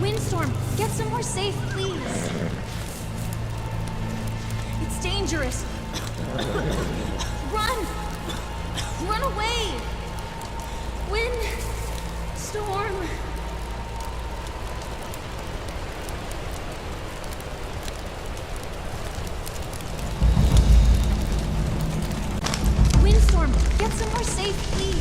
Windstorm, get somewhere safe, please. It's dangerous. Run! Run away! Windstorm! Windstorm, get somewhere safe, please.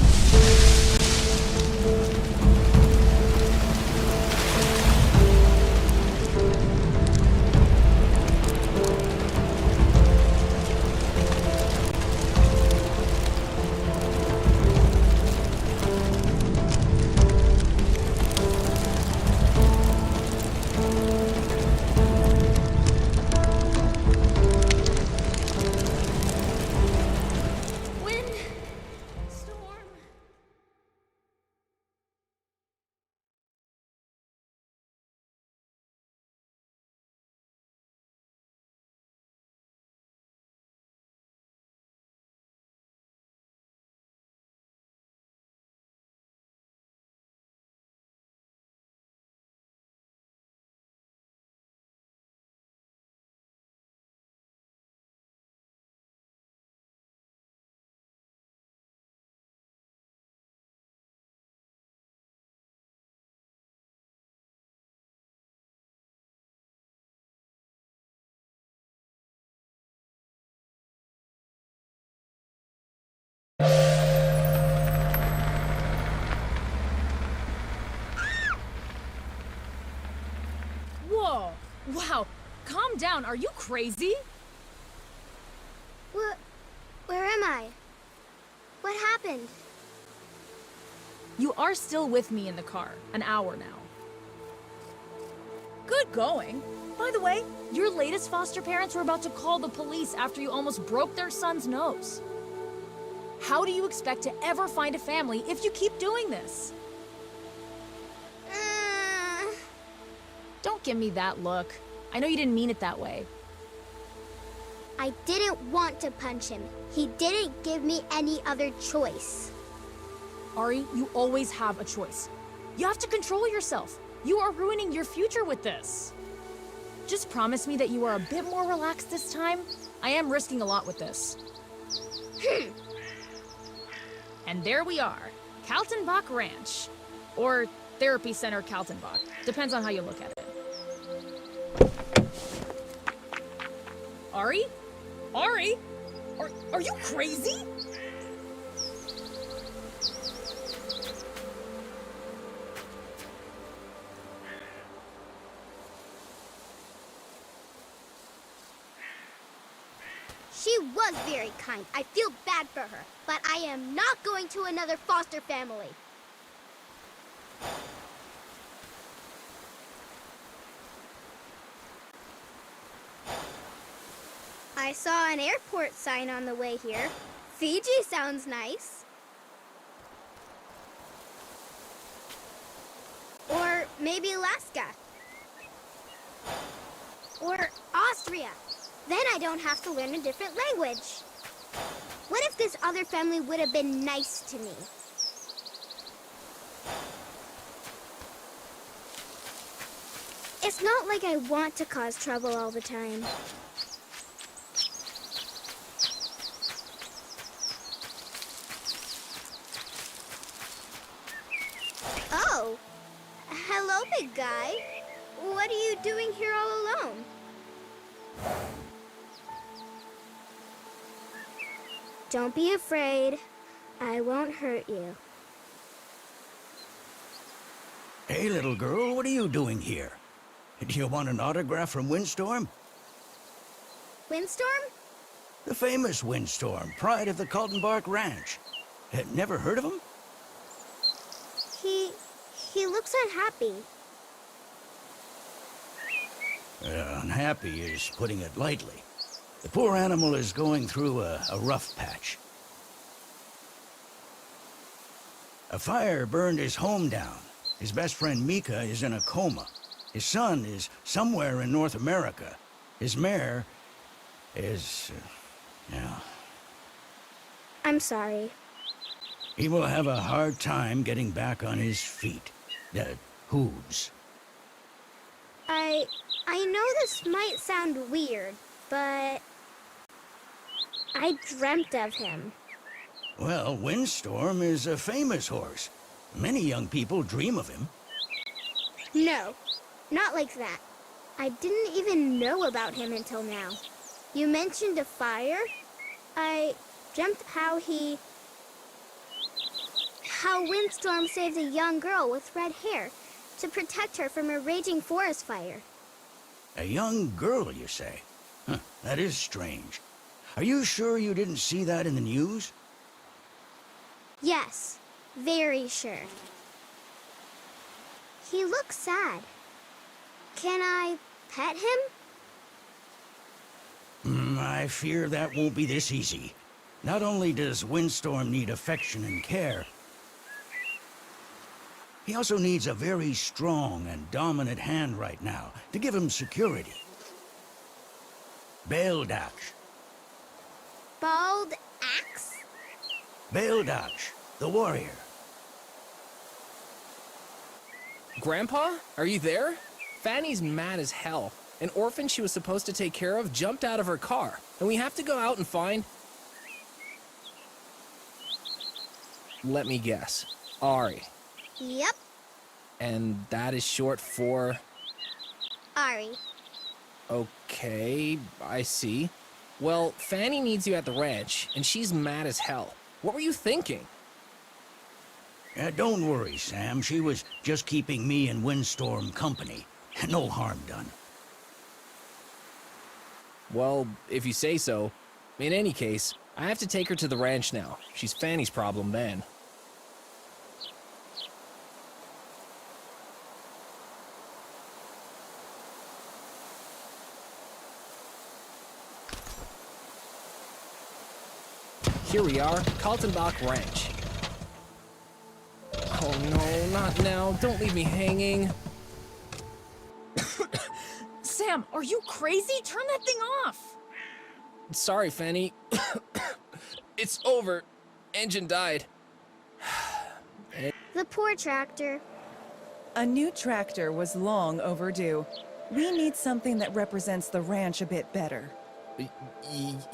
Whoa! Wow! Calm down, are you crazy? Where am I? What happened? You are still with me in the car, an hour now. Good going. By the way, your latest foster parents were about to call the police after you almost broke their son's nose. How do you expect to ever find a family if you keep doing this? Don't give me that look. I know you didn't mean it that way. I didn't want to punch him. He didn't give me any other choice. Ari, you always have a choice. You have to control yourself. You are ruining your future with this. Just promise me that you are a bit more relaxed this time. I am risking a lot with this. And there we are, Kальтенбах Ranch. Or Therapy Center Kальтенбах. Depends on how you look at it. Ari? Ari? Are you crazy? She was very kind. I feel bad for her. But I am not going to another foster family. I saw an airport sign on the way here. Fiji sounds nice. Or maybe Alaska. Or Austria. Then I don't have to learn a different language. What if this other family would have been nice to me? It's not like I want to cause trouble all the time. Oh, hello, big guy. What are you doing here all alone? Don't be afraid. I won't hurt you. Hey, little girl, what are you doing here? Do you want an autograph from Windstorm? Windstorm? The famous Windstorm, pride of the Kальтенбах ranch. Had never heard of him? He looks unhappy. Unhappy is putting it lightly. The poor animal is going through a rough patch. A fire burned his home down. His best friend Mika is in a coma. His son is somewhere in North America. His mare is... I'm sorry. He will have a hard time getting back on his feet. Hooves. I know this might sound weird, but I dreamt of him. Well, Windstorm is a famous horse. Many young people dream of him. No, not like that. I didn't even know about him until now. You mentioned a fire? I dreamt how Windstorm saved a young girl with red hair to protect her from a raging forest fire. A young girl, you say? Huh, that is strange. Are you sure you didn't see that in the news? Yes, very sure. He looks sad. Can I pet him? I fear that won't be this easy. Not only does Windstorm need affection and care, he also needs a very strong and dominant hand right now to give him security. Beldach. Bald axe? Beldach, the warrior. Grandpa, are you there? Fanny's mad as hell. An orphan she was supposed to take care of jumped out of her car, and we have to go out and find... Let me guess. Ari. Yep, And that is short for... Ari. Okay, I see. Well, Fanny needs you at the ranch, and she's mad as hell. What were you thinking? Don't worry, Sam. She was just keeping me and Windstorm company. No harm done. Well, if you say so. In any case, I have to take her to the ranch now. She's Fanny's problem then. Here we are, Kальтенбах Ranch. Oh no, not now. Don't leave me hanging. Sam, are you crazy? Turn that thing off! Sorry, Fanny. It's over. Engine died. The poor tractor. A new tractor was long overdue. We need something that represents the ranch a bit better.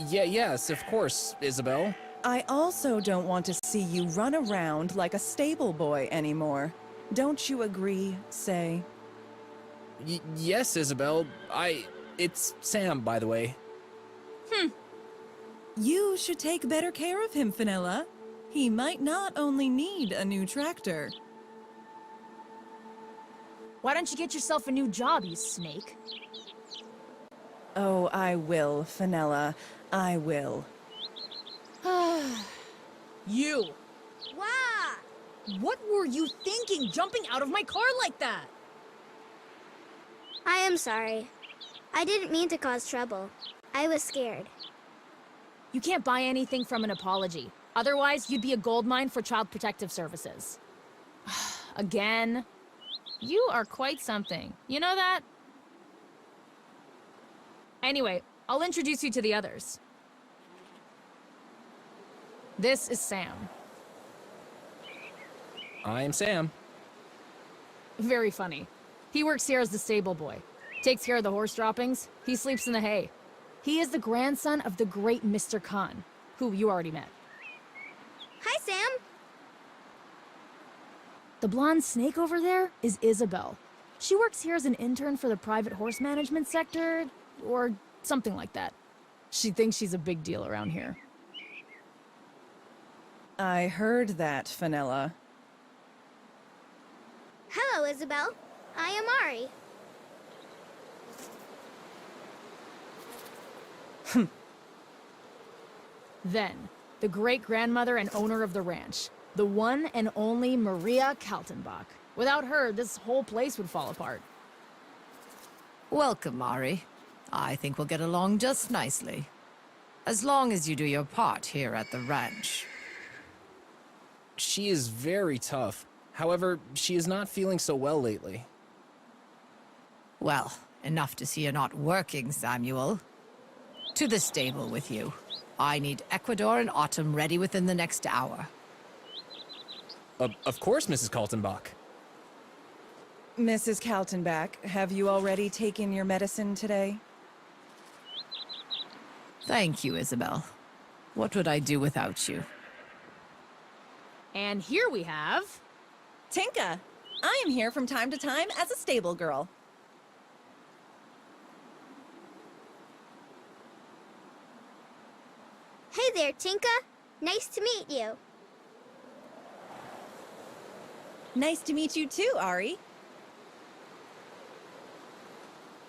Yes, of course, Isabel. I also don't want to see you run around like a stable boy anymore. Don't you agree, Say? Yes, Isabel. It's Sam, by the way. You should take better care of him, Fenella. He might not only need a new tractor. Why don't you get yourself a new job, you snake? Oh, I will, Fenella. I will. You! Wah! What were you thinking, jumping out of my car like that? I am sorry. I didn't mean to cause trouble. I was scared. You can't buy anything from an apology. Otherwise, you'd be a goldmine for Child Protective Services. Again? You are quite something. You know that? Anyway, I'll introduce you to the others. This is Sam. I'm Sam. Very funny. He works here as the stable boy. Takes care of the horse droppings. He sleeps in the hay. He is the grandson of the great Mr. Khan, who you already met. Hi, Sam. The blonde snake over there is Isabel. She works here as an intern for the private horse management sector, or something like that. She thinks she's a big deal around here. I heard that, Fenella. Hello, Isabel. I am Ari. Then, the great-grandmother and owner of the ranch, the one and only Maria Kältenbach. Without her, this whole place would fall apart. Welcome, Ari. I think we'll get along just nicely. As long as you do your part here at the ranch. She is very tough. However, she is not feeling so well lately. Well, enough to see you're not working, Samuel. To the stable with you. I need Ecuador and Autumn ready within the next hour. Of course, Mrs. Kaltenbach. Mrs. Kältenbach, have you already taken your medicine today? Thank you, Isabel. What would I do without you? And here we have... Tinka! I am here from time to time as a stable girl. Hey there, Tinka. Nice to meet you. Nice to meet you too, Ari.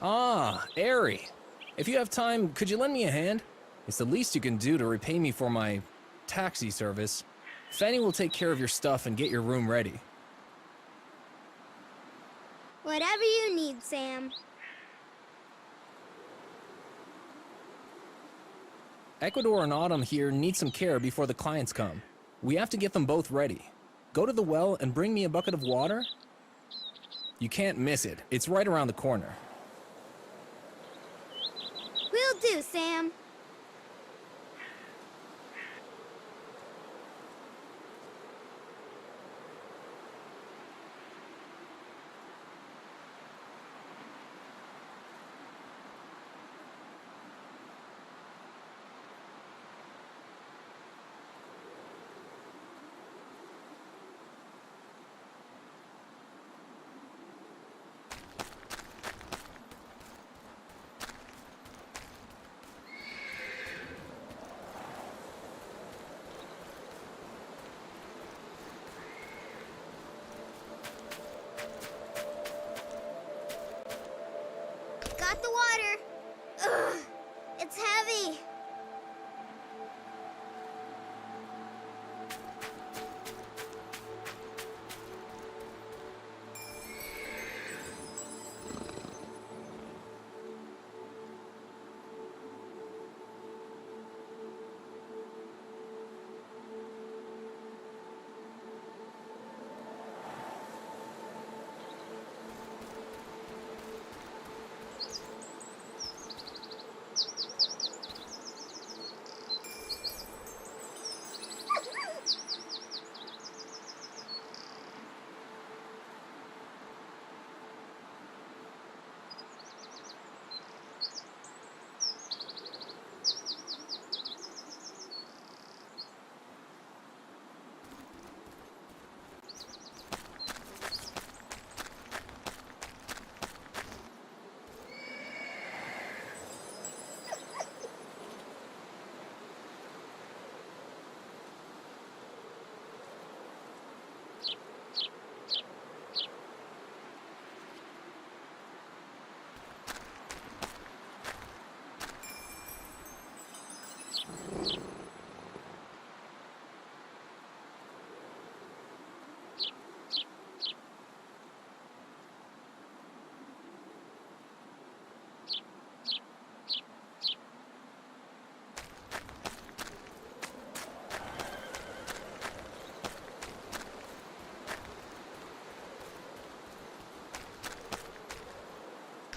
Ah, Aerie. If you have time, could you lend me a hand? It's the least you can do to repay me for my taxi service. Fanny will take care of your stuff and get your room ready. Whatever you need, Sam. Ecuador and Autumn here need some care before the clients come. We have to get them both ready. Go to the well and bring me a bucket of water. You can't miss it. It's right around the corner. Will do, Sam. Got the water. Ugh, it's heavy.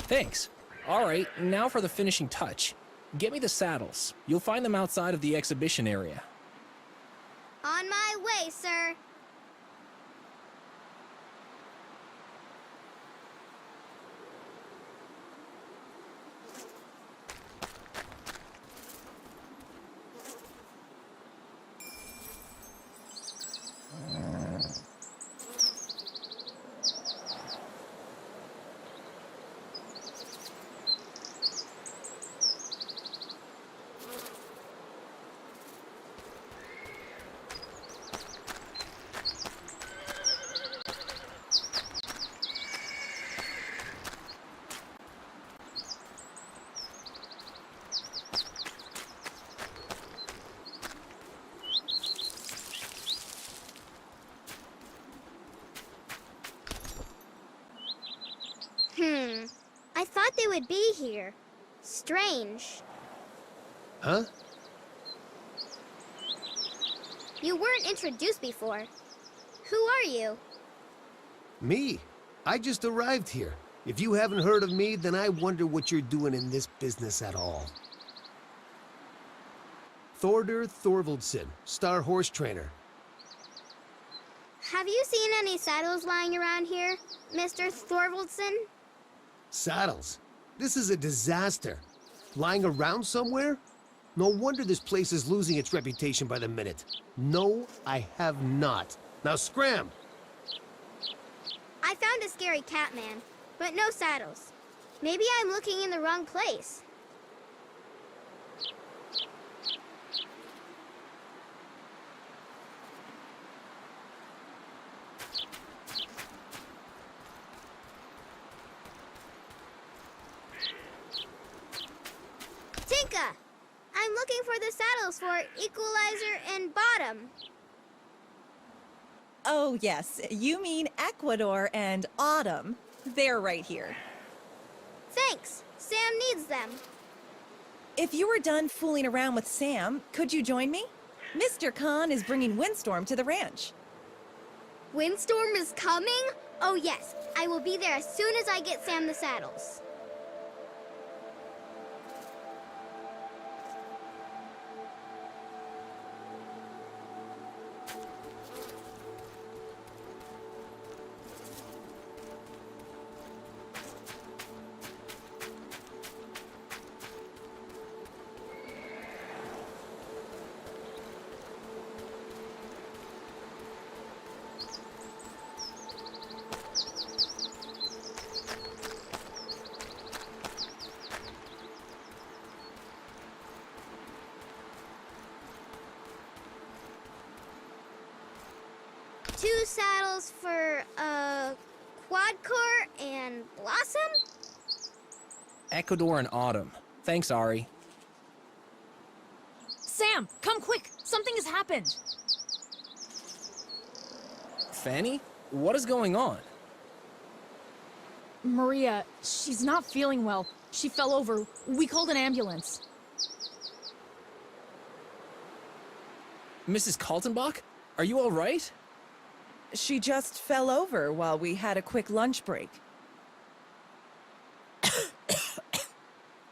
Thanks. All right, now for the finishing touch. Get me the saddles. You'll find them outside of the exhibition area. On my way, sir. to be here. Strange. Huh? You weren't introduced before. Who are you? Me? I just arrived here. If you haven't heard of me, then I wonder what you're doing in this business at all. Thorder Thorvaldson, star horse trainer. Have you seen any saddles lying around here, Mr. Thorvaldson? Saddles? This is a disaster. Lying around somewhere? No wonder this place is losing its reputation by the minute. No, I have not. Now scram! I found a scary cat man, but no saddles. Maybe I'm looking in the wrong place. Tinka! I'm looking for the saddles for Equalizer and Bottom. Oh, yes. You mean Ecuador and Autumn. They're right here. Thanks. Sam needs them. If you were done fooling around with Sam, could you join me? Mr. Khan is bringing Windstorm to the ranch. Windstorm is coming? Oh yes, I will be there as soon as I get Sam the saddles. Two saddles for, Quadcore and Blossom? Ecuador and Autumn. Thanks, Ari. Sam, come quick! Something has happened! Fanny? What is going on? Maria, she's not feeling well. She fell over. We called an ambulance. Mrs. Kальтенбах? Are you all right? She just fell over while we had a quick lunch break.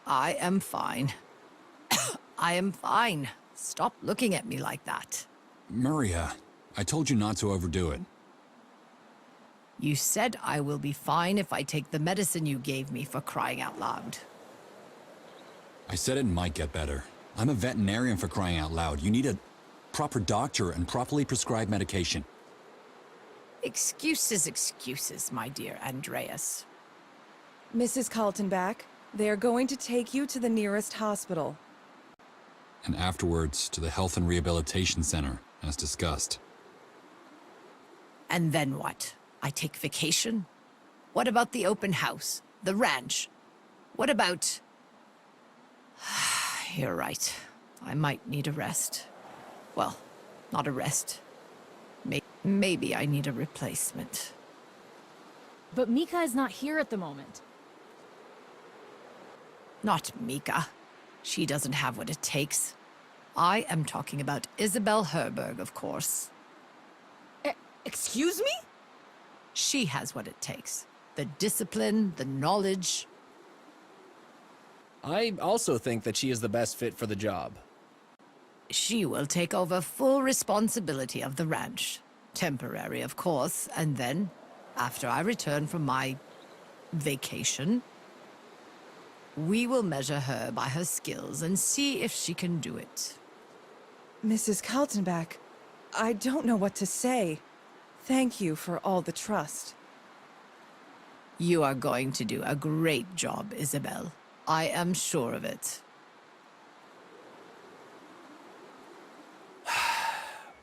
I am fine. I am fine. Stop looking at me like that. Maria, I told you not to overdo it. You said I will be fine if I take the medicine you gave me, for crying out loud. I said it might get better. I'm a veterinarian, for crying out loud. You need a proper doctor and properly prescribed medication. Excuses, my dear Andreas. Mrs. Kальтенбach, they're going to take you to the nearest hospital. And afterwards to the Health and Rehabilitation Center, as discussed. And then what? I take vacation? What about the open house? The ranch? What about... You're right. I might need a rest. Well, not a rest. Maybe I need a replacement. But Mika is not here at the moment. Not Mika. She doesn't have what it takes. I am talking about Isabel Herberg, of course. Excuse me? She has what it takes. The discipline, the knowledge. I also think that she is the best fit for the job. She will take over full responsibility of the ranch. Temporary, of course, and then, after I return from my vacation, we will measure her by her skills and see if she can do it. Mrs. Kальтенбach, I don't know what to say. Thank you for all the trust. You are going to do a great job, Isabel. I am sure of it.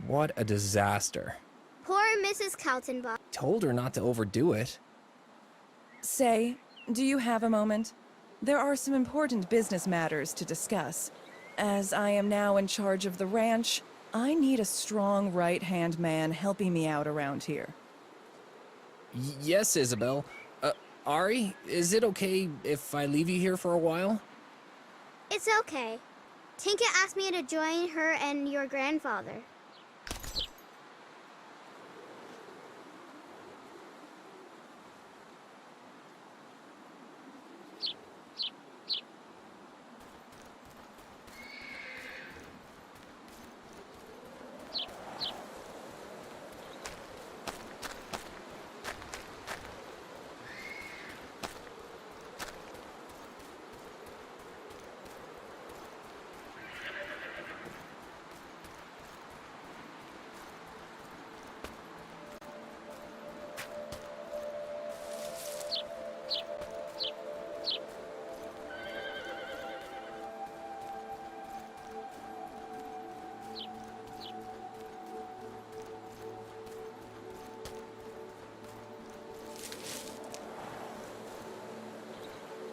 What a disaster. Poor Mrs. Kальтенбach. Told her not to overdo it. Say, do you have a moment? There are some important business matters to discuss. As I am now in charge of the ranch, I need a strong right-hand man helping me out around here. Yes, Isabel. Ari, is it okay if I leave you here for a while? It's okay. Tinka asked me to join her and your grandfather.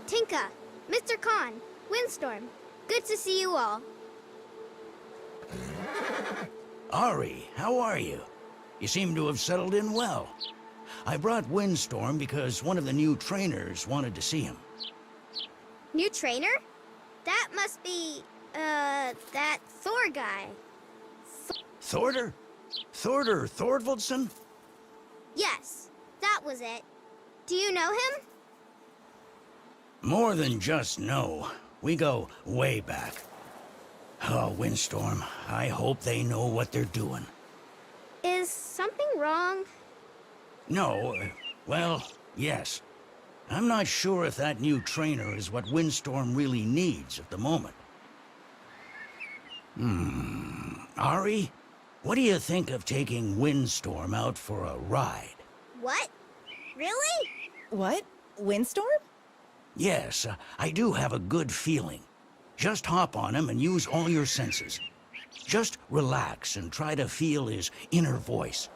Tinka, Mr. Khan, Windstorm, good to see you all. Ari, how are you? You seem to have settled in well. I brought Windstorm because one of the new trainers wanted to see him. New trainer? That must be, that Thor guy. Thorder? Thorder Thordvaldson? Yes, that was it. Do you know him? More than just know. We go way back. Oh, Windstorm, I hope they know what they're doing. Is something wrong? No, well, yes. I'm not sure if that new trainer is what Windstorm really needs at the moment. Ari, what do you think of taking Windstorm out for a ride? What? Really? What? Windstorm? Yes, I do have a good feeling. Just hop on him and use all your senses. Just relax and try to feel his inner voice.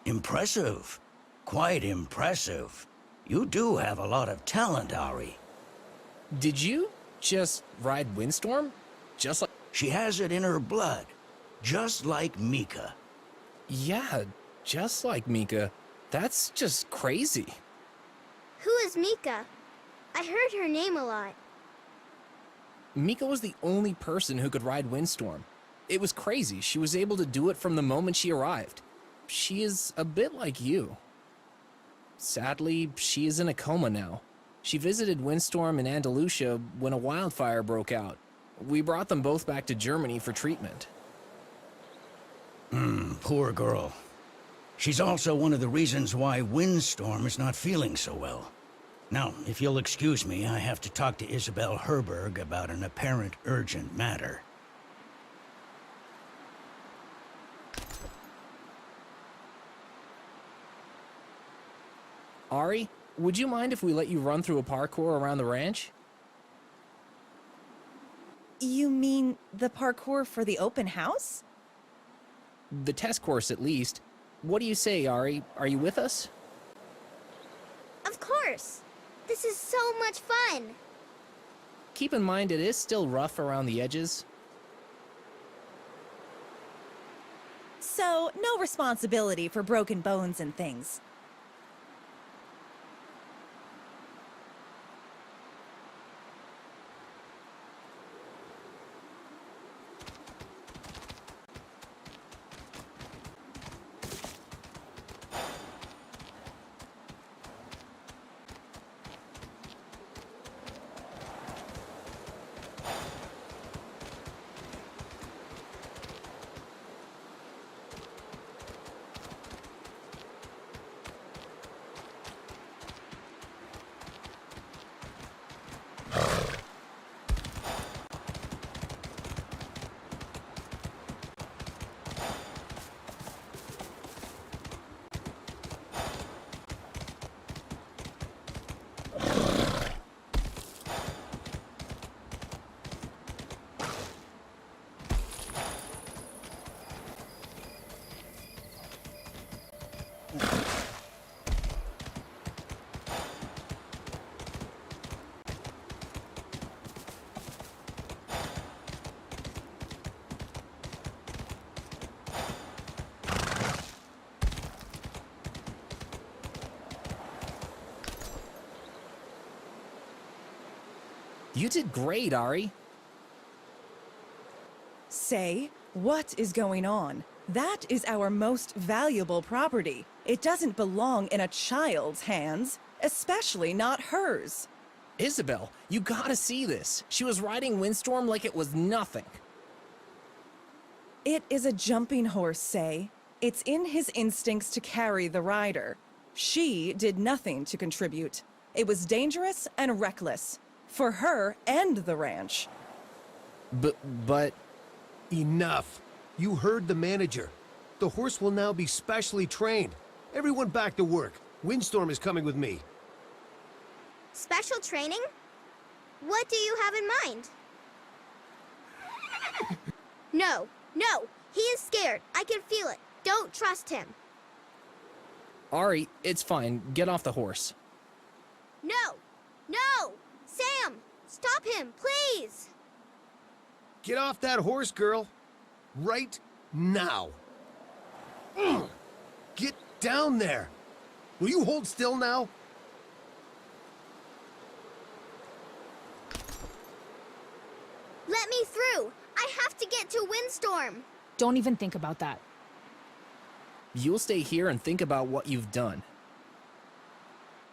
Impressive. Quite impressive. You do have a lot of talent, Ari. Did you just ride Windstorm? Just like... She has it in her blood, just like Mika. Yeah, just like Mika. That's just crazy. Who is Mika? I heard her name a lot. Mika was the only person who could ride Windstorm. It was crazy. She was able to do it from the moment she arrived. She is a bit like you. Sadly, she is in a coma now. She visited Windstorm in Andalusia when a wildfire broke out. We brought them both back to Germany for treatment. Poor girl. She's also one of the reasons why Windstorm is not feeling so well. Now, if you'll excuse me, I have to talk to Isabel Herberg about an apparent urgent matter. Ari, would you mind if we let you run through a parkour around the ranch? You mean the parkour for the open house? The test course, at least. What do you say, Ari? Are you with us? Of course. This is so much fun. Keep in mind it is still rough around the edges. So, no responsibility for broken bones and things. You did great, Ari. Say, what is going on? That is our most valuable property. It doesn't belong in a child's hands, especially not hers. Isabel, you gotta see this. She was riding Windstorm like it was nothing. It is a jumping horse, Say. It's in his instincts to carry the rider. She did nothing to contribute. It was dangerous and reckless. For her and the ranch. But... Enough. You heard the manager. The horse will now be specially trained. Everyone back to work. Windstorm is coming with me. Special training? What do you have in mind? No, he is scared. I can feel it. Don't trust him. Ari, it's fine. Get off the horse. No! Sam! Stop him, please! Get off that horse, girl. Right now. Get down there. Will you hold still now? Let me through! I have to get to Windstorm! Don't even think about that. You'll stay here and think about what you've done.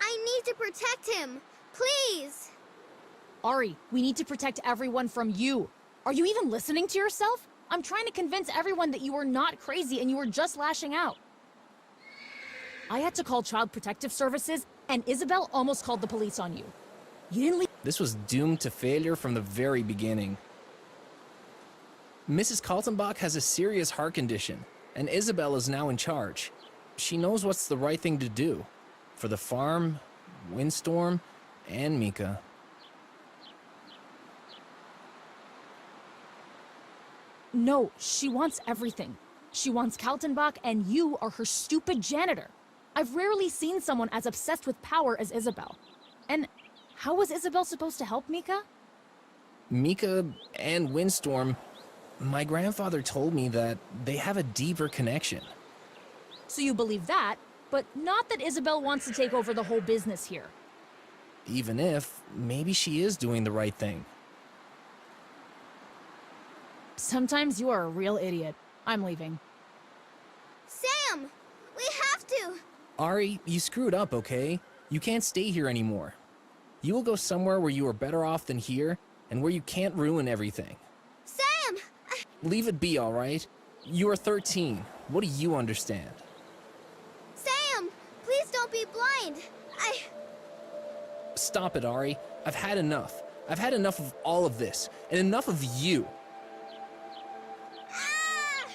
I need to protect him! Please! Ari, we need to protect everyone from you. Are you even listening to yourself? I'm trying to convince everyone that you are not crazy and you were just lashing out. I had to call Child Protective Services, and Isabel almost called the police on you. You didn't leave. This was doomed to failure from the very beginning. Mrs. Kальтенбах has a serious heart condition, and Isabel is now in charge. She knows what's the right thing to do. For the farm, Windstorm, and Mika. No, she wants everything. She wants Kальтенбах, and you are her stupid janitor. I've rarely seen someone as obsessed with power as Isabel. And how was Isabel supposed to help Mika? Mika and Windstorm, my grandfather told me that they have a deeper connection. So you believe that, but not that Isabel wants to take over the whole business here. Even if, maybe she is doing the right thing. Sometimes you are a real idiot. I'm leaving. Sam! We have to! Ari, you screwed up, okay? You can't stay here anymore. You will go somewhere where you are better off than here, and where you can't ruin everything. Sam! Leave it be, all right? You are 13. What do you understand? Sam! Please don't be blind. Stop it, Ari. I've had enough. I've had enough of all of this, and enough of you. Ah!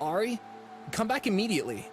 Ari, come back immediately.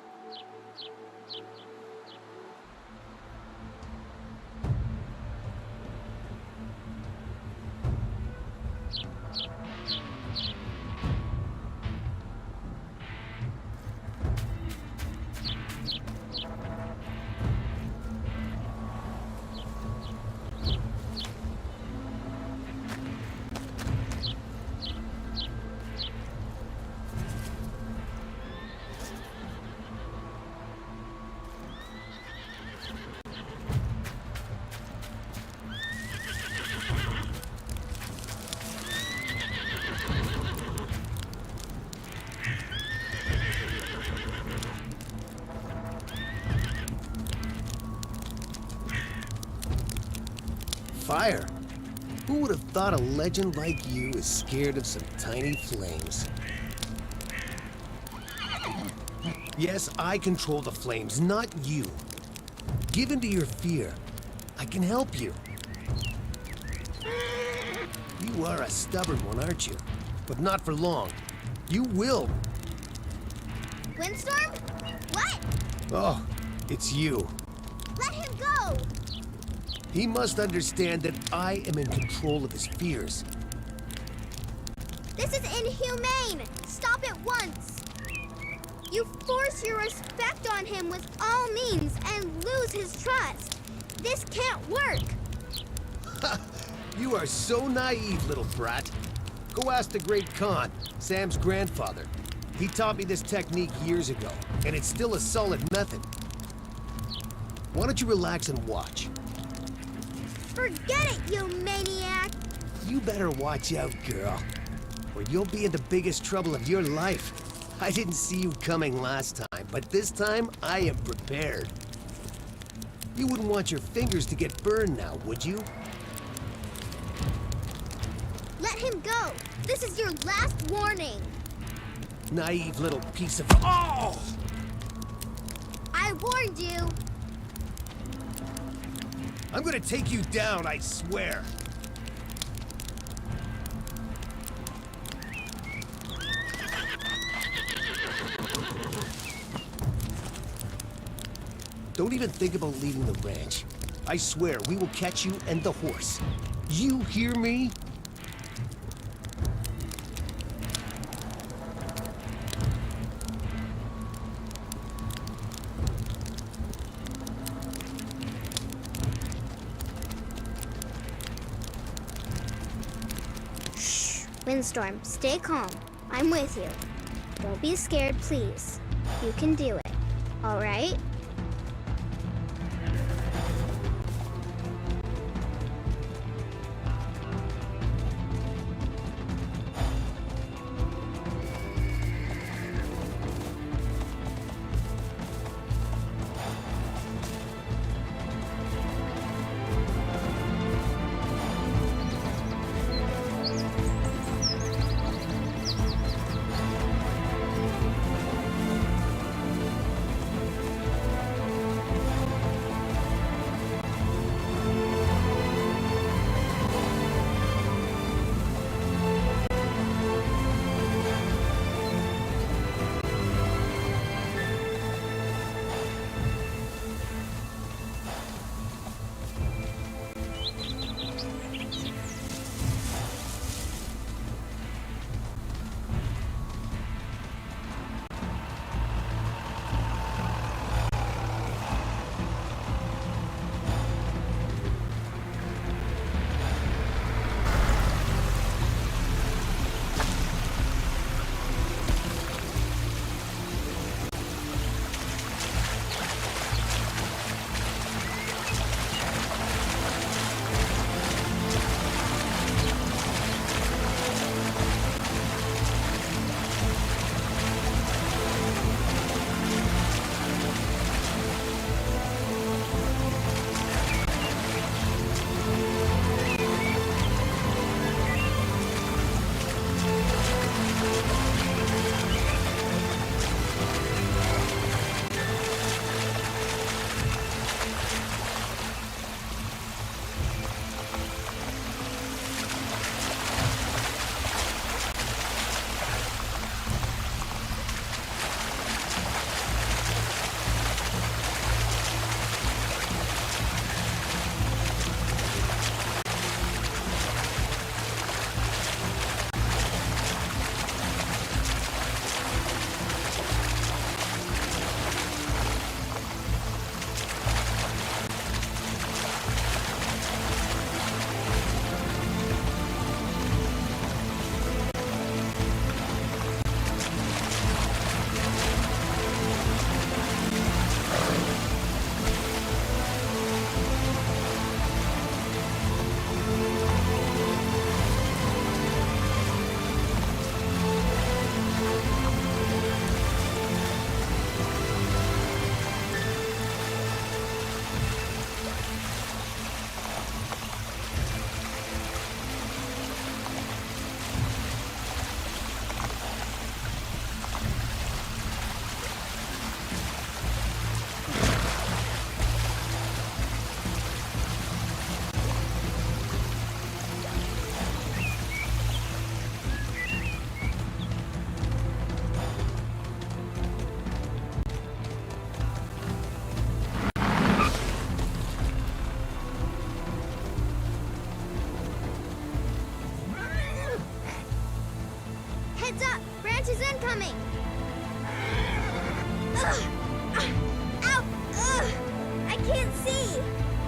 Fire? Who would have thought a legend like you is scared of some tiny flames? Yes, I control the flames, not you. Give in to your fear. I can help you. You are a stubborn one, aren't you? But not for long. You will. Windstorm? What? Oh, it's you. Let him go! He must understand that I am in control of his fears. This is inhumane! Stop it once! You force your respect on him with all means and lose his trust. This can't work! You are so naive, little brat. Go ask the great Khan, Sam's grandfather. He taught me this technique years ago, and it's still a solid method. Why don't you relax and watch? Forget it, you maniac! You better watch out, girl, or you'll be in the biggest trouble of your life. I didn't see you coming last time, but this time I am prepared. You wouldn't want your fingers to get burned now, would you? Let him go! This is your last warning! Naive little piece of... Oh! I warned you! I'm gonna take you down, I swear. Don't even think about leaving the ranch. I swear, we will catch you and the horse. You hear me? Windstorm, stay calm. I'm with you. Don't be scared, please. You can do it. All right? coming! Ugh. Ow! Ugh. I can't see!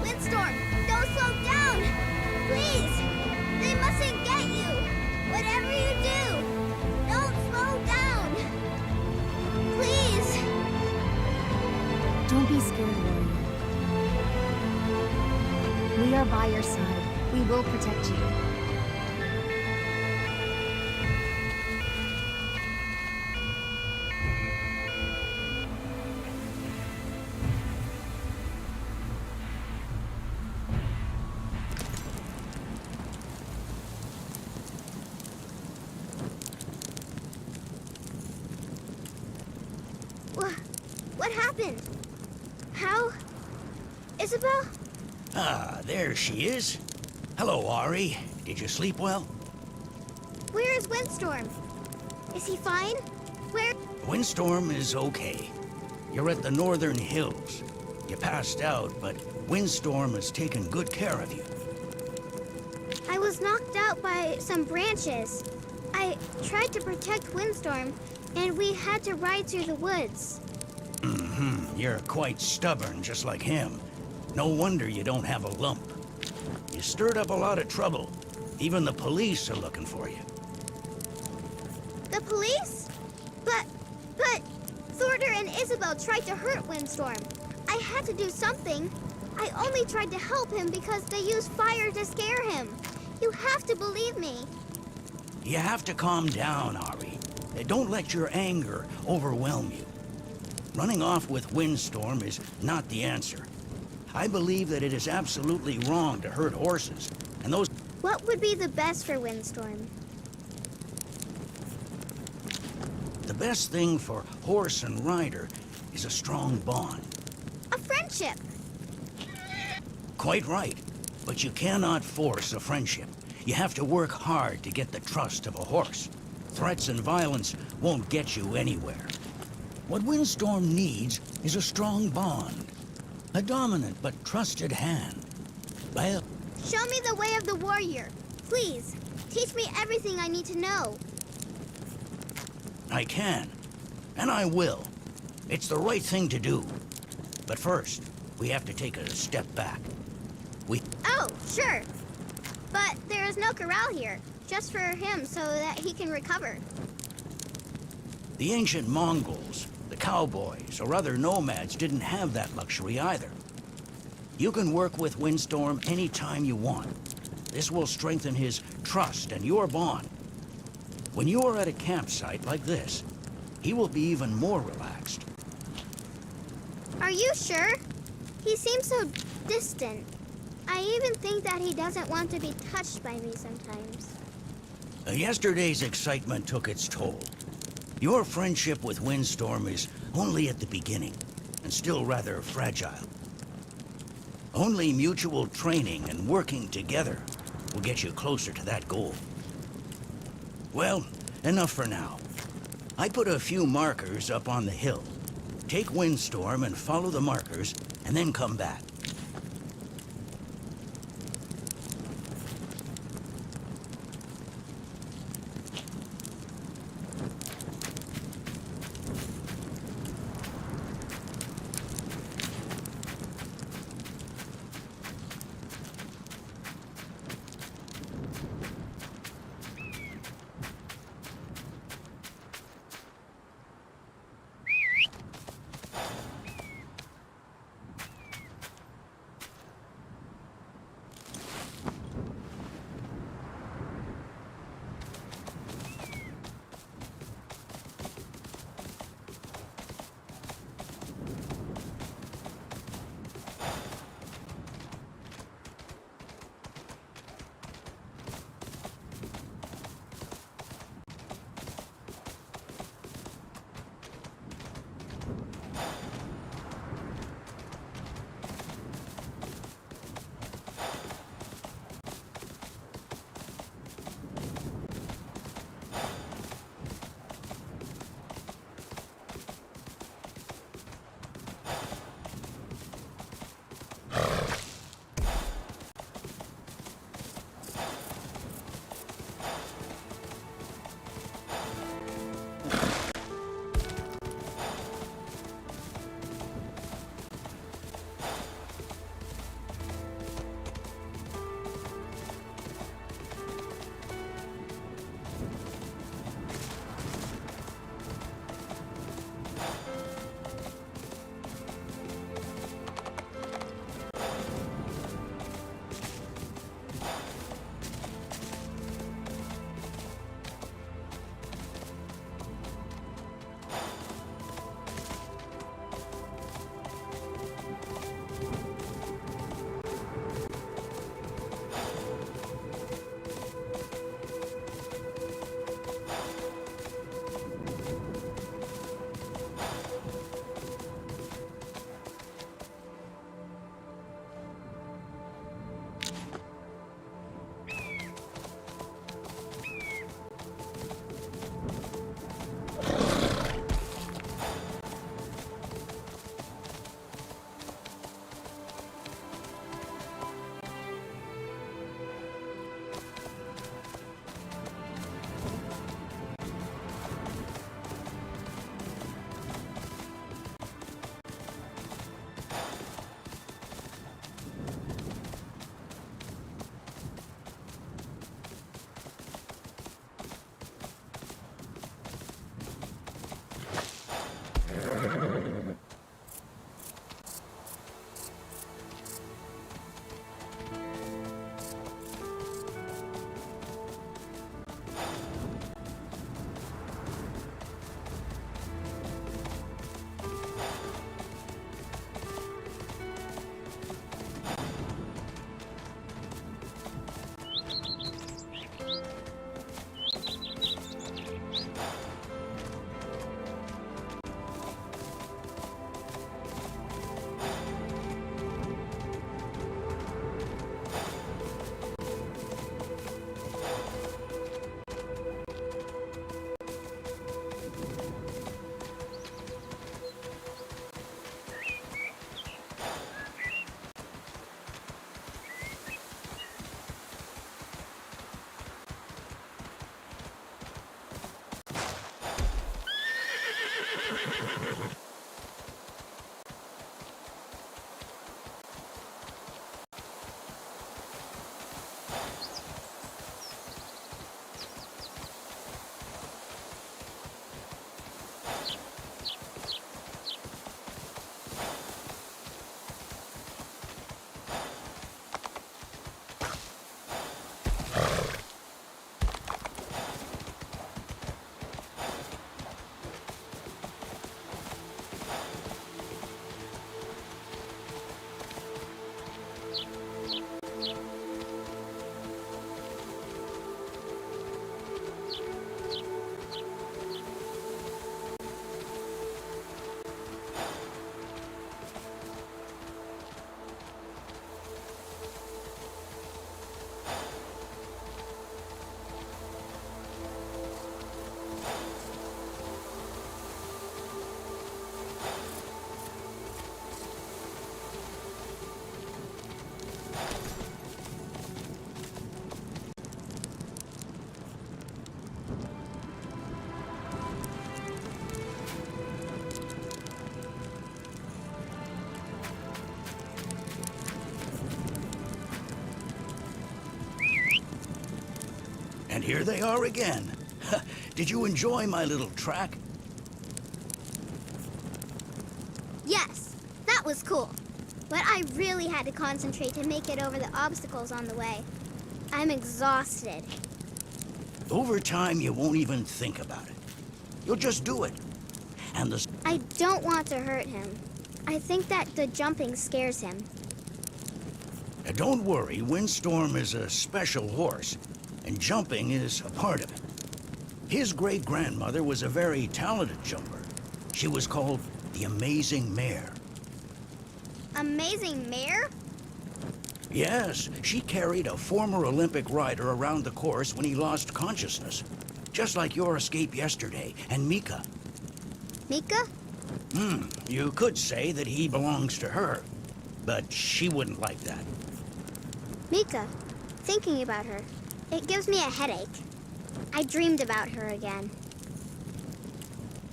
Windstorm, don't slow down! Please! They mustn't get you! Whatever you do, don't slow down! Please! Don't be scared, warrior. We are by your side. We will protect you. What happened? How? Isabel? Ah, there she is. Hello, Ari. Did you sleep well? Where is Windstorm? Is he fine? Where? Windstorm is okay. You're at the northern hills. You passed out, but Windstorm has taken good care of you. I was knocked out by some branches. I tried to protect Windstorm, and we had to ride through the woods. You're quite stubborn, just like him. No wonder you don't have a lump. You stirred up a lot of trouble. Even the police are looking for you. The police? But Thorder and Isabel tried to hurt Windstorm. I had to do something. I only tried to help him because they used fire to scare him. You have to believe me. You have to calm down, Ari. Don't let your anger overwhelm you. Running off with Windstorm is not the answer. I believe that it is absolutely wrong to hurt horses, and those... What would be the best for Windstorm? The best thing for horse and rider is a strong bond. A friendship. Quite right, but you cannot force a friendship. You have to work hard to get the trust of a horse. Threats and violence won't get you anywhere. What Windstorm needs is a strong bond. A dominant but trusted hand. Well... Show me the way of the warrior. Please, teach me everything I need to know. I can, and I will. It's the right thing to do. But first, we have to take a step back. Oh, sure. But there is no corral here, just for him so that he can recover. The ancient Mongols, the cowboys, or other nomads didn't have that luxury either. You can work with Windstorm anytime you want. This will strengthen his trust and your bond. When you are at a campsite like this, he will be even more relaxed. Are you sure? He seems so distant. I even think that he doesn't want to be touched by me sometimes. Yesterday's excitement took its toll. Your friendship with Windstorm is only at the beginning, and still rather fragile. Only mutual training and working together will get you closer to that goal. Well, enough for now. I put a few markers up on the hill. Take Windstorm and follow the markers, and then come back. And here they are again. Did you enjoy my little track? Yes, that was cool. But I really had to concentrate to make it over the obstacles on the way. I'm exhausted. Over time, you won't even think about it. You'll just do it. And the... I don't want to hurt him. I think that the jumping scares him. Don't worry, Windstorm is a special horse, and jumping is a part of it. His great-grandmother was a very talented jumper. She was called the Amazing Mare. Amazing mare? Yes, she carried a former Olympic rider around the course when he lost consciousness. Just like your escape yesterday, and Mika. Mika? You could say that he belongs to her, but she wouldn't like that. Mika. Thinking about her. It gives me a headache. I dreamed about her again.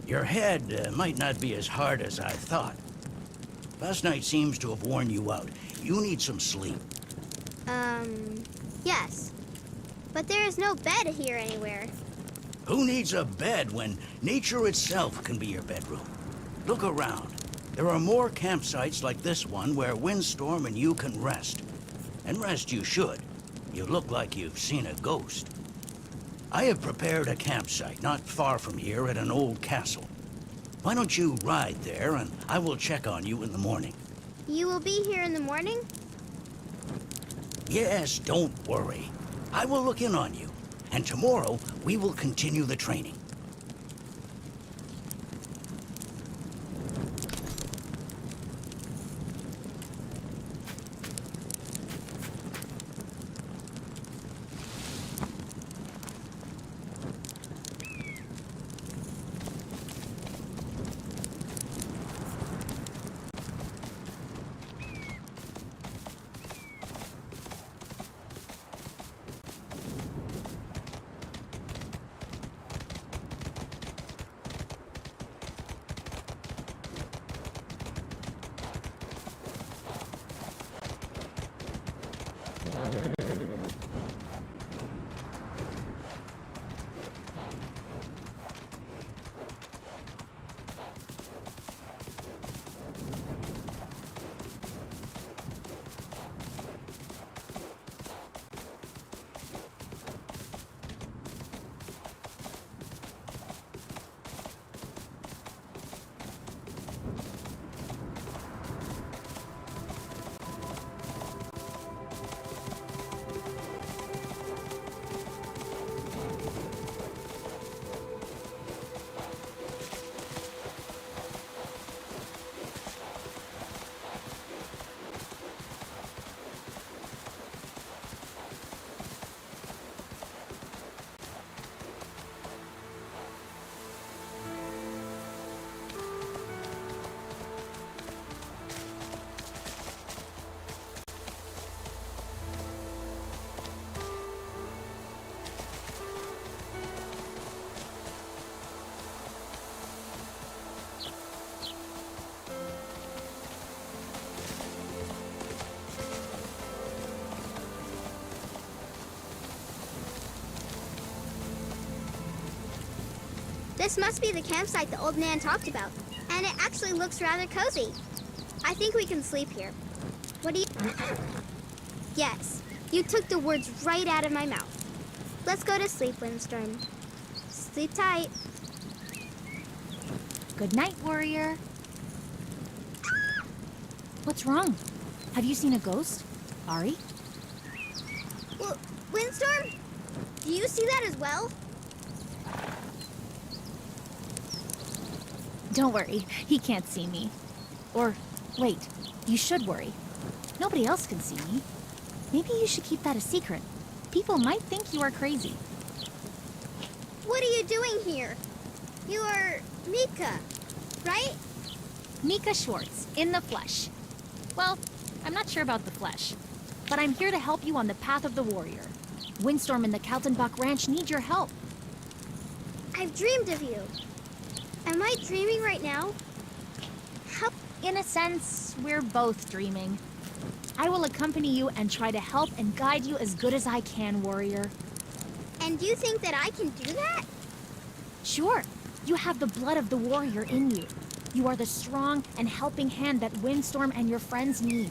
Your head might not be as hard as I thought. Last night seems to have worn you out. You need some sleep. Yes. But there is no bed here anywhere. Who needs a bed when nature itself can be your bedroom? Look around. There are more campsites like this one where Windstorm and you can rest. And rest you should. You look like you've seen a ghost. I have prepared a campsite not far from here at an old castle. Why don't you ride there and I will check on you in the morning? You will be here in the morning? Yes, don't worry. I will look in on you. And tomorrow, we will continue the training. This must be the campsite the old man talked about. And it actually looks rather cozy. I think we can sleep here. What do you... Yes, you took the words right out of my mouth. Let's go to sleep, Windstorm. Sleep tight. Good night, warrior. What's wrong? Have you seen a ghost? Ari? Windstorm? Do you see that as well? Don't worry, he can't see me. Or, wait, you should worry. Nobody else can see me. Maybe you should keep that a secret. People might think you are crazy. What are you doing here? You are Mika, right? Mika Schwartz, in the flesh. Well, I'm not sure about the flesh, but I'm here to help you on the path of the warrior. Windstorm and the Kältenbach Ranch need your help. I've dreamed of you. Am I dreaming right now? How? In a sense, we're both dreaming. I will accompany you and try to help and guide you as good as I can, warrior. And you think that I can do that? Sure. You have the blood of the warrior in you. You are the strong and helping hand that Windstorm and your friends need.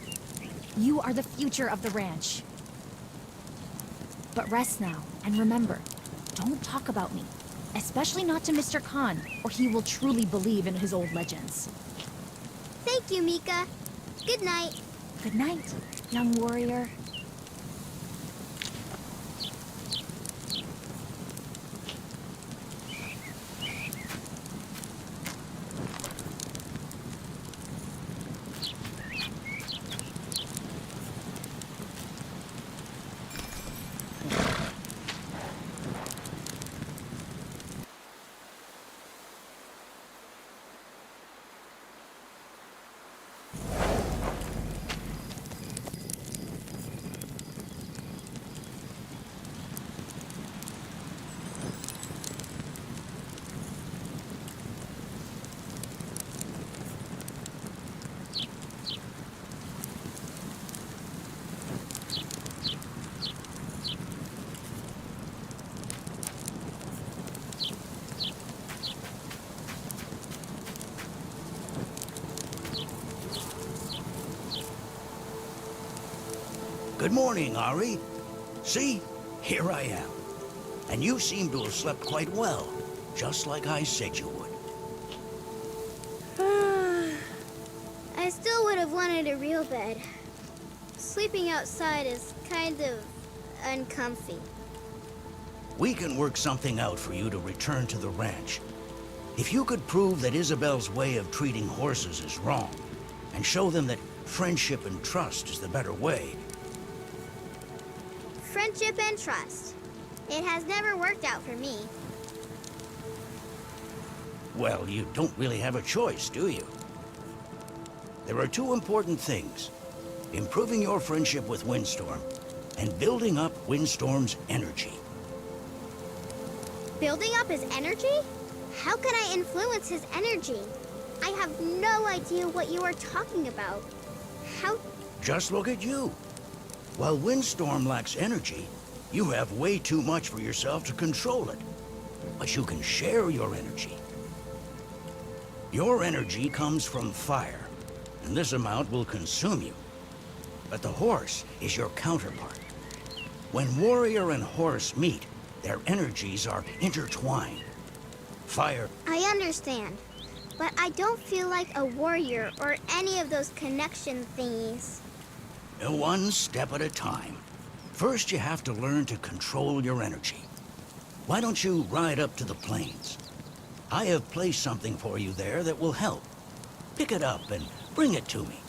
You are the future of the ranch. But rest now, and remember, don't talk about me. Especially not to Mr. Khan, or he will truly believe in his old legends. Thank you, Mika. Good night. Good night, young warrior. Good morning, Ari. See? Here I am. And you seem to have slept quite well, just like I said you would. I still would have wanted a real bed. Sleeping outside is kind of uncomfy. We can work something out for you to return to the ranch. If you could prove that Isabel's way of treating horses is wrong, and show them that friendship and trust is the better way. Friendship and trust. It has never worked out for me. Well, you don't really have a choice, do you? There are two important things. Improving your friendship with Windstorm, and building up Windstorm's energy. Building up his energy? How can I influence his energy? I have no idea what you are talking about. How? Just look at you. While Windstorm lacks energy, you have way too much for yourself to control it. But you can share your energy. Your energy comes from fire, and this amount will consume you. But the horse is your counterpart. When warrior and horse meet, their energies are intertwined. Fire... I understand, but I don't feel like a warrior or any of those connection thingies. One step at a time. First, you have to learn to control your energy. Why don't you ride up to the plains? I have placed something for you there that will help. Pick it up and bring it to me.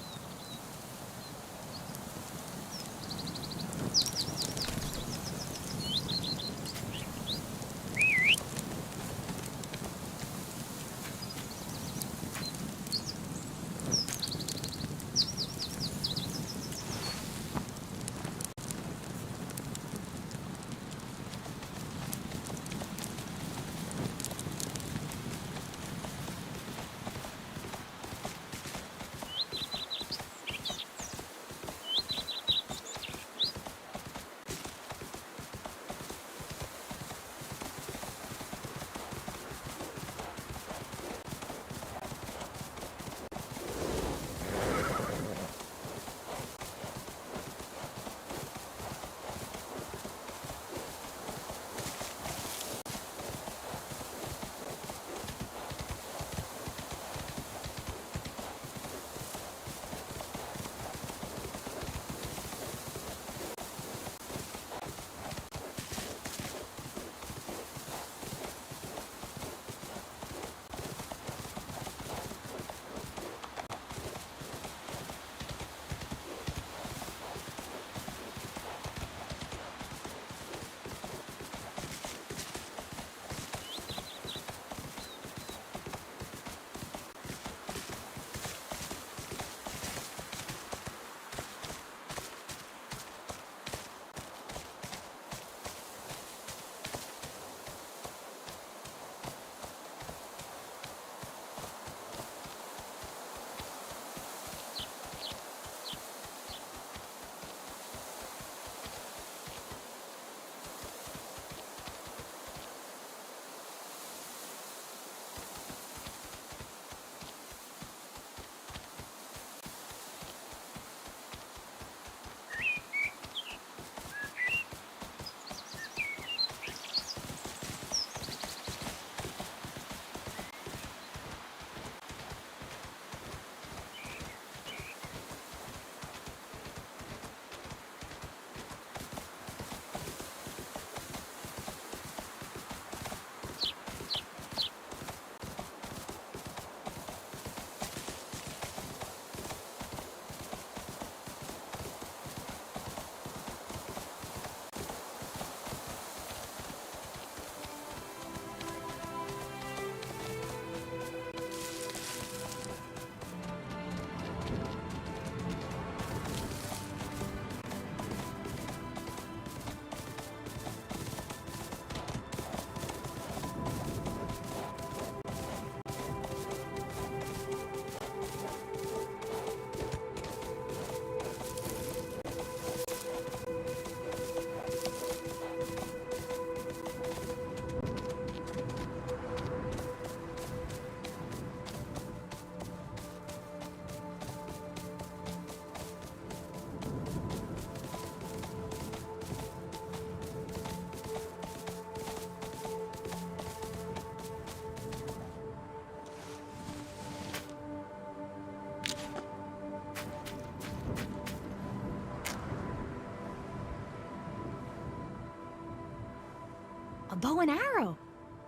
bow and arrow.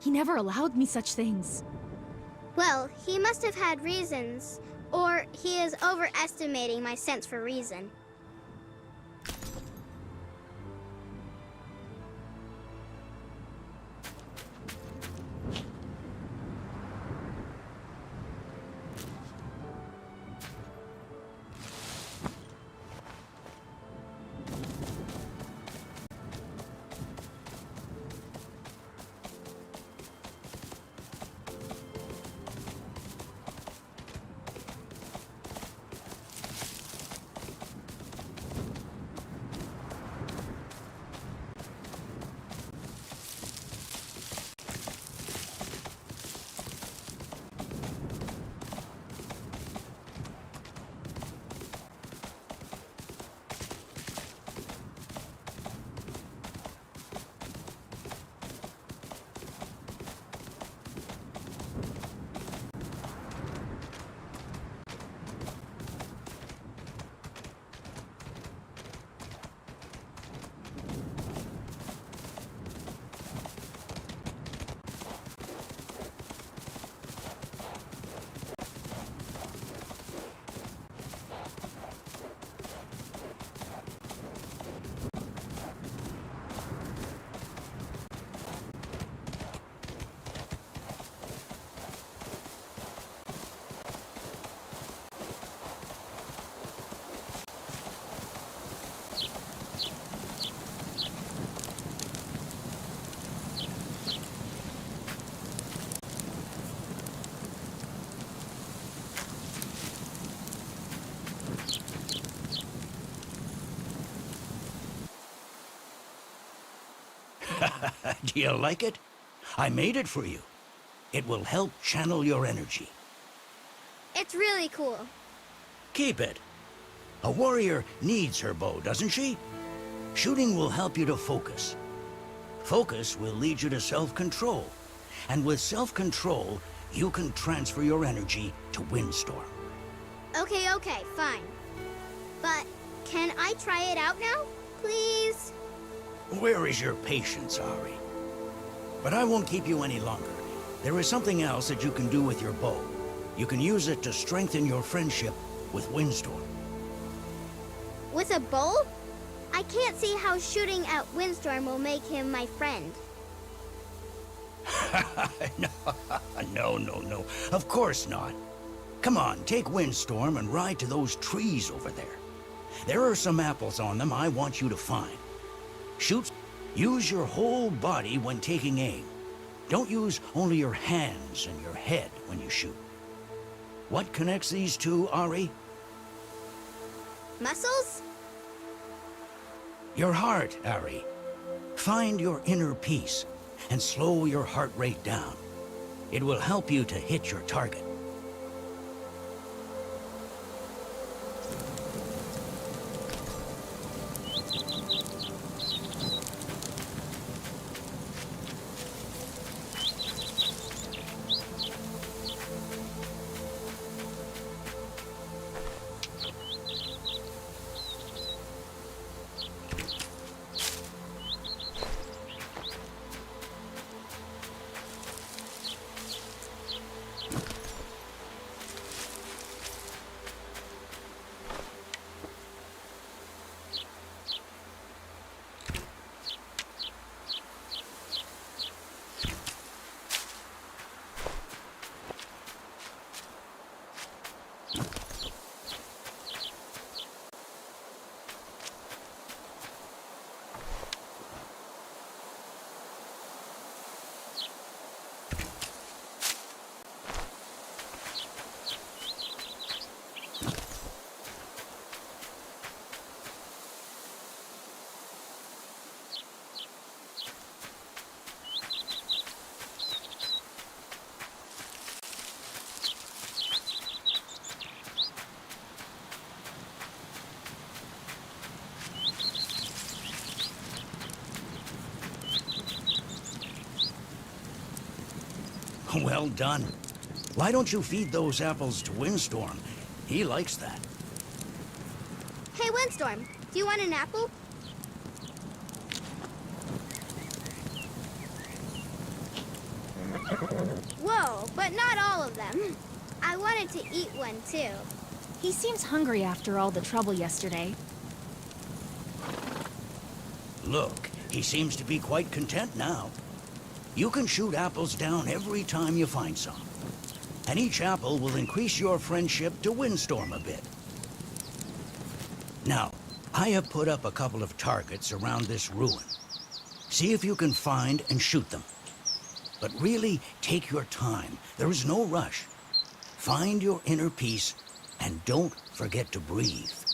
He never allowed me such things. Well, he must have had reasons. Or he is overestimating my sense for reason. Do you like it? I made it for you. It will help channel your energy. It's really cool. Keep it. A warrior needs her bow, doesn't she? Shooting will help you to focus. Focus will lead you to self-control. And with self-control, you can transfer your energy to Windstorm. Okay, fine. But can I try it out now? Please? Where is your patience, Ari? But I won't keep you any longer. There is something else that you can do with your bow. You can use it to strengthen your friendship with Windstorm. With a bow? I can't see how shooting at Windstorm will make him my friend. No. Of course not. Come on, take Windstorm and ride to those trees over there. There are some apples on them I want you to find. Shoot. Use your whole body when taking aim. Don't use only your hands and your head when you shoot. What connects these two, Ari? Muscles? Your heart, Ari. Find your inner peace and slow your heart rate down. It will help you to hit your target. Well done. Why don't you feed those apples to Windstorm? He likes that. Hey, Windstorm, do you want an apple? Whoa, but not all of them. I wanted to eat one too. He seems hungry after all the trouble yesterday. Look, he seems to be quite content now. You can shoot apples down every time you find some. And each apple will increase your friendship to Windstorm a bit. Now, I have put up a couple of targets around this ruin. See if you can find and shoot them. But really, take your time. There is no rush. Find your inner peace, and don't forget to breathe.